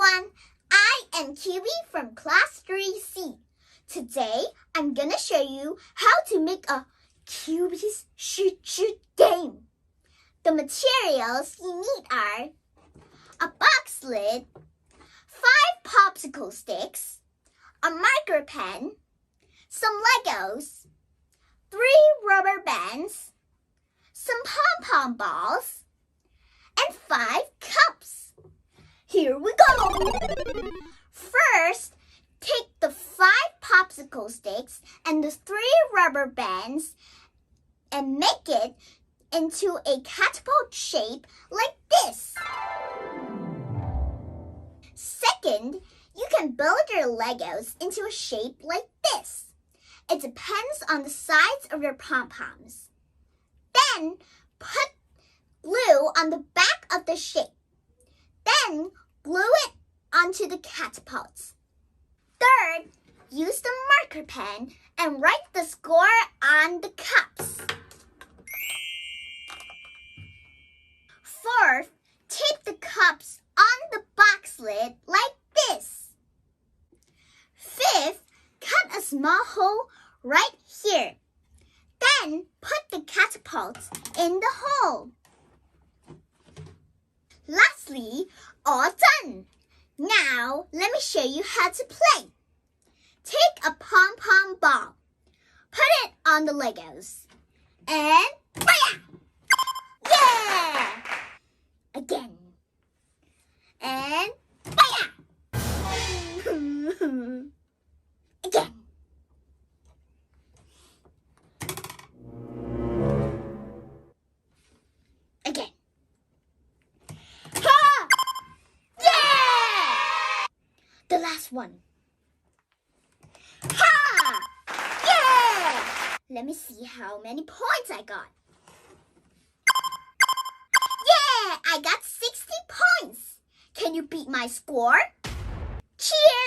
everyone, I am Kiwi from Class 3C. Today, I'm gonna show you how to make a Kiwi's Shoot game. The materials you need are a box lid, 5 popsicle sticks, a marker pen, some Legos, 3 rubber bands, some pom-pom balls, and 5 cups. Here we go! First, take the 5 popsicle sticks and the 3 rubber bands and make it into a catapult shape like this. Second, you can build your Legos into a shape like this. It depends on the size of your pom-poms. Then, put glue on the back of the shape. Then, glue it onto the catapults. Third, use the marker pen and write the score on the cups. Fourth, tape the cups on the box lid like this. Fifth, cut a small hole right here. Then, put the catapults in the hole. Lastly, all done! Now, let me show you how to play. Take a pom-pom ball. Put it on the Legos. And fire! Yeah! Again. And fire! Again. Again. Ha! Yeah! The last one. Ha! Yeah! Let me see how many points I got. Yeah! I got 60 points. Can you beat my score? Cheers!